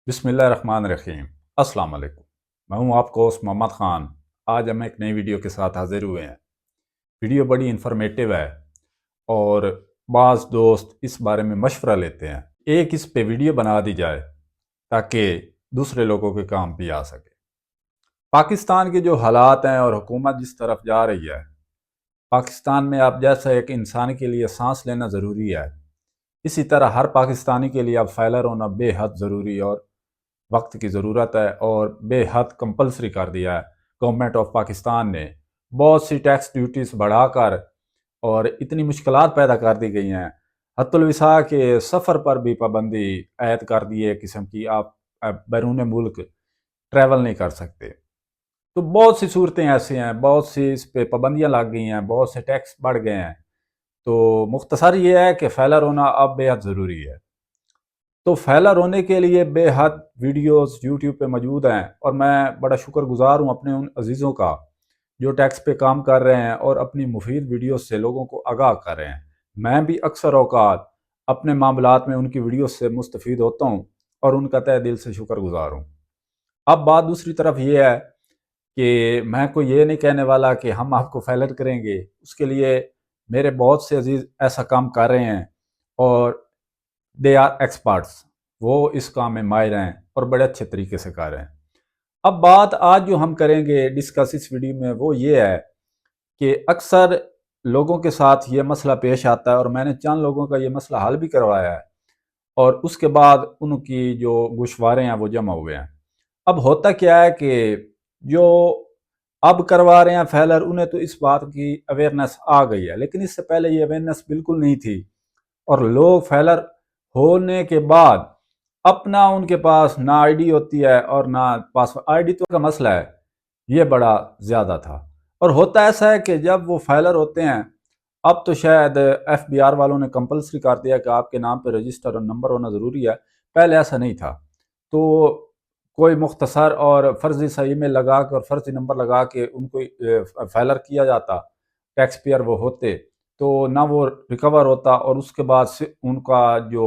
बिस्मिल्लाह रहमान रहीम। अस्सलाम वालेकुम। मैं हूं आपको मोहम्मद ख़ान। आज हम एक नई वीडियो के साथ हाजिर हुए हैं। वीडियो बड़ी इंफॉर्मेटिव है और बाज़ दोस्त इस बारे में मशवरा लेते हैं एक इस पे वीडियो बना दी जाए ताकि दूसरे लोगों के काम भी आ सके। पाकिस्तान के जो हालात हैं और हुकूमत जिस तरफ जा रही है, पाकिस्तान में आप जैसा एक इंसान के लिए सांस लेना ज़रूरी है, इसी तरह हर पाकिस्तानी के लिए अब फैलर होना बेहद ज़रूरी और वक्त की ज़रूरत है और बेहद कंपलसरी कर दिया है। गवर्नमेंट ऑफ पाकिस्तान ने बहुत सी टैक्स ड्यूटीज़ बढ़ाकर और इतनी मुश्किलात पैदा कर दी गई हैं। हत्तुल विसा के सफ़र पर भी पाबंदी ऐद कर दी है किस्म की, आप बैरून मुल्क ट्रैवल नहीं कर सकते। तो बहुत सी सूरतें ऐसी हैं, बहुत सी इस पे पाबंदियाँ लग गई हैं, बहुत से टैक्स बढ़ गए हैं। तो मुख्तसर ये है कि फैलर होना अब बेहद ज़रूरी है। तो फैलर होने के लिए बेहद वीडियोस यूट्यूब पे मौजूद हैं और मैं बड़ा शुक्रगुजार हूँ अपने उन अजीज़ों का जो टैक्स पे काम कर रहे हैं और अपनी मुफीद वीडियोस से लोगों को आगाह कर रहे हैं। मैं भी अक्सर औकात अपने मामलात में उनकी वीडियोस से मुस्तफ़ीद होता हूँ और उनका तहे दिल से शुक्रगुजार हूँ। अब बात दूसरी तरफ ये है कि मैं कोई ये नहीं कहने वाला कि हम आपको फैलर करेंगे, उसके लिए मेरे बहुत से अजीज़ ऐसा काम कर रहे हैं और दे आर एक्सपर्ट्स, वो इस काम में माहिर हैं और बड़े अच्छे तरीके से कर रहे हैं। अब बात आज जो हम करेंगे डिस्कस इस वीडियो में वो ये है कि अक्सर लोगों के साथ ये मसला पेश आता है और मैंने चंद लोगों का ये मसला हल भी करवाया है और उसके बाद उनकी जो गुशवारे हैं वो जमा हुए हैं। अब होता क्या है कि जो अब करवा रहे हैं फैलर, उन्हें तो इस बात की अवेयरनेस आ गई है, लेकिन इससे पहले ये अवेयरनेस बिल्कुल नहीं थी और लोग फैलर होने के बाद अपना उनके पास ना आईडी होती है और ना पासवर्ड। आईडी तो का मसला है, ये बड़ा ज़्यादा था। और होता ऐसा है कि जब वो फाइलर होते हैं, अब तो शायद एफबीआर वालों ने कंपलसरी कर दिया कि आपके नाम पे रजिस्टर और नंबर होना ज़रूरी है। पहले ऐसा नहीं था, तो कोई मुख्तसर और फर्जी सा ईमेल लगा कर फर्जी नंबर लगा के उनको फाइलर किया जाता, टैक्स पेयर वो होते, तो ना वो रिकवर होता और उसके बाद से उनका जो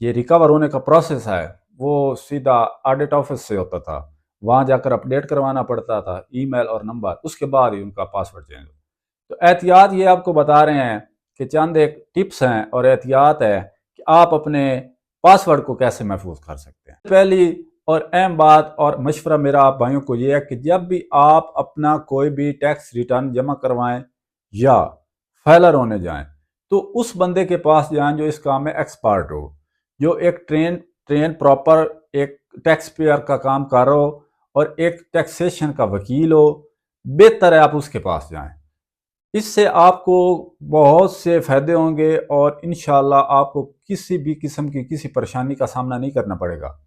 ये रिकवर होने का प्रोसेस है वो सीधा ऑडिट ऑफिस से होता था, वहाँ जाकर अपडेट करवाना पड़ता था ईमेल और नंबर, उसके बाद ही उनका पासवर्ड चेंज होता। तो एहतियात ये आपको बता रहे हैं कि चंद एक टिप्स हैं और एहतियात है कि आप अपने पासवर्ड को कैसे महफूज कर सकते हैं। पहली और अहम बात और मशवरा मेरा आप भाइयों को ये है कि जब भी आप अपना कोई भी टैक्स रिटर्न जमा करवाएं या फाइलर होने जाएं, तो उस बंदे के पास जाएं जो इस काम में एक्सपर्ट हो, जो एक ट्रेन प्रॉपर एक टैक्स पेयर का काम कर रहा हो और एक टैक्सेशन का वकील हो। बेहतर है आप उसके पास जाएं, इससे आपको बहुत से फ़ायदे होंगे और इंशाल्लाह आपको किसी भी किस्म की किसी परेशानी का सामना नहीं करना पड़ेगा।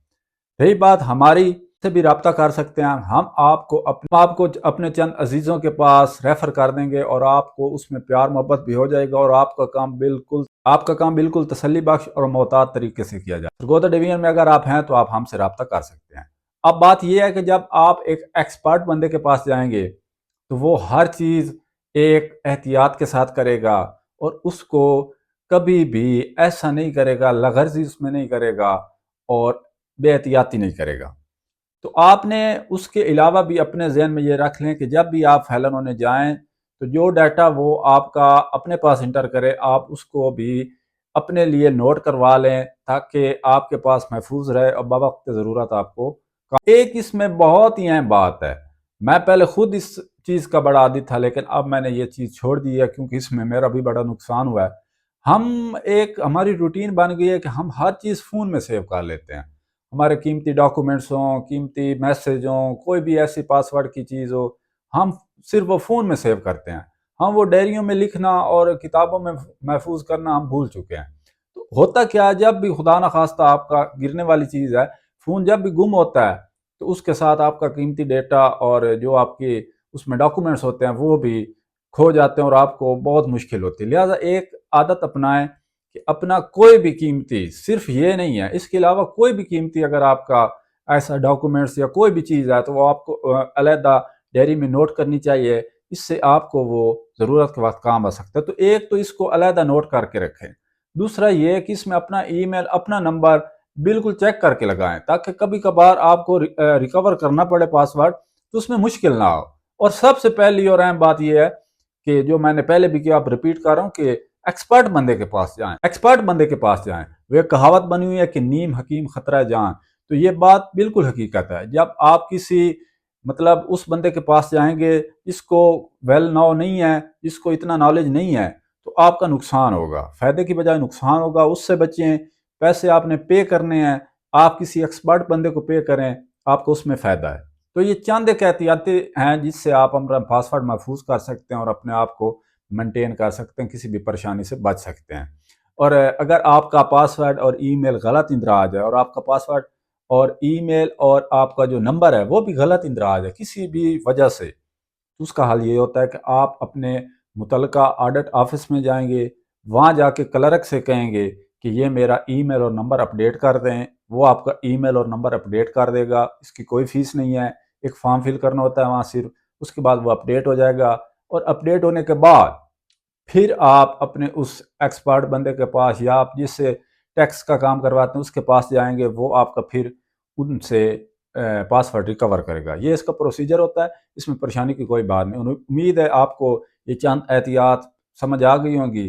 रही बात हमारी, से भी रब्ता कर सकते हैं, हम आपको अपने चंद अजीज़ों के पास रेफ़र कर देंगे और आपको उसमें प्यार मोहब्बत भी हो जाएगा और आपका काम बिल्कुल तसल्ली बख्श और मोहतात तरीके से किया जाए। सरगोदा डिवीजन में अगर आप हैं तो आप हमसे रब्ता कर सकते हैं। अब बात यह है कि जब आप एक एक्सपर्ट बंदे के पास जाएंगे तो वो हर चीज़ एक एहतियात के साथ करेगा और उसको कभी भी ऐसा नहीं करेगा, लगर्जी उसमें नहीं करेगा और बेहतियाती नहीं करेगा। तो आपने उसके अलावा भी अपने जहन में ये रख लें कि जब भी आप फैलन होने जाएं तो जो डाटा वो आपका अपने पास इंटर करे, आप उसको भी अपने लिए नोट करवा लें ताकि आपके पास महफूज रहे और बवक्त ज़रूरत आपको। एक इसमें बहुत ही अहम बात है, मैं पहले खुद इस चीज़ का बड़ा आदी था लेकिन अब मैंने ये चीज़ छोड़ दी है क्योंकि इसमें मेरा भी बड़ा नुकसान हुआ है। हमारी रूटीन बन गई है कि हम हर चीज़ फ़ोन में सेव कर लेते हैं, हमारे कीमती डॉक्यूमेंट्स हों, कीमती मैसेज हों, कोई भी ऐसी पासवर्ड की चीज़ हो, हम सिर्फ वो फ़ोन में सेव करते हैं। हम वो डायरियों में लिखना और किताबों में महफूज करना हम भूल चुके हैं। तो होता क्या है, जब भी खुदा न खास्ता आपका गिरने वाली चीज़ है, फ़ोन जब भी गुम होता है तो उसके साथ आपका कीमती डेटा और जो आपके उसमें डॉक्यूमेंट्स होते हैं वो भी खो जाते हैं और आपको बहुत मुश्किल होती है। लिहाजा एक आदत अपनाएं कि अपना कोई भी कीमती, सिर्फ ये नहीं है, इसके अलावा कोई भी कीमती अगर आपका ऐसा डॉक्यूमेंट्स या कोई भी चीज़ है तो वो आपको अलहदा डायरी में नोट करनी चाहिए। इससे आपको वो ज़रूरत के वक्त काम आ सकता है। तो एक तो इसको अलहदा नोट करके रखें। दूसरा ये कि इसमें अपना ईमेल, अपना नंबर بالکل چیک کر کے لگائیں، تاکہ کبھی کبھار آپ کو ریکور کرنا پڑے پاسورڈ تو اس میں مشکل نہ ہو۔ اور سب سے پہلی اور اہم بات یہ ہے کہ جو میں نے پہلے بھی کیا، آپ ریپیٹ کر رہا ہوں، کہ ایکسپرٹ بندے کے پاس جائیں، ایکسپرٹ بندے کے پاس جائیں۔ وہ ایک کہاوت بنی ہوئی ہے کہ نیم حکیم خطرہ جان، تو یہ بات بالکل حقیقت ہے۔ جب آپ کسی اس بندے کے پاس جائیں گے جس کو ویل نو نہیں ہے، جس کو اتنا نالج نہیں ہے، تو آپ کا نقصان ہوگا، فائدے کی بجائے نقصان ہوگا۔ اس سے بچیں، پیسے آپ نے پے کرنے ہیں، آپ کسی ایکسپرٹ بندے کو پے کریں، آپ کو اس میں فائدہ ہے۔ تو یہ چند ایک احتیاطی ہیں جس سے آپ اپنا پاسورڈ محفوظ کر سکتے ہیں اور اپنے آپ کو مینٹین کر سکتے ہیں، کسی بھی پریشانی سے بچ سکتے ہیں۔ اور اگر آپ کا پاسورڈ اور ای میل غلط اندراج ہے، اور آپ کا پاسورڈ اور ای میل اور آپ کا جو نمبر ہے وہ بھی غلط اندراج ہے کسی بھی وجہ سے، تو اس کا حل یہ ہوتا ہے کہ آپ اپنے متعلقہ آڈٹ آفس میں جائیں گے، وہاں جا کے کلرک سے کہیں گے کہ یہ میرا ای میل اور نمبر اپڈیٹ کر دیں، وہ آپ کا ای میل اور نمبر اپڈیٹ کر دے گا۔ اس کی کوئی فیس نہیں ہے، ایک فارم فل کرنا ہوتا ہے وہاں صرف، اس کے بعد وہ اپڈیٹ ہو جائے گا۔ اور اپڈیٹ ہونے کے بعد پھر آپ اپنے اس ایکسپرٹ بندے کے پاس، یا آپ جس سے ٹیکس کا کام کرواتے ہیں اس کے پاس جائیں گے، وہ آپ کا پھر ان سے پاسورڈ ریکور کرے گا۔ یہ اس کا پروسیجر ہوتا ہے، اس میں پریشانی کی کوئی بات نہیں۔ امید ہے آپ کو یہ چند احتیاط سمجھ آ گئی ہوں گی،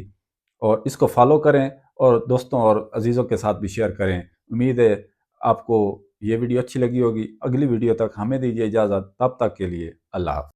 اور اس کو فالو کریں اور دوستوں اور عزیزوں کے ساتھ بھی شیئر کریں۔ امید ہے آپ کو یہ ویڈیو اچھی لگی ہوگی۔ اگلی ویڈیو تک ہمیں دیجیے اجازت، تب تک کے لیے اللہ حافظ۔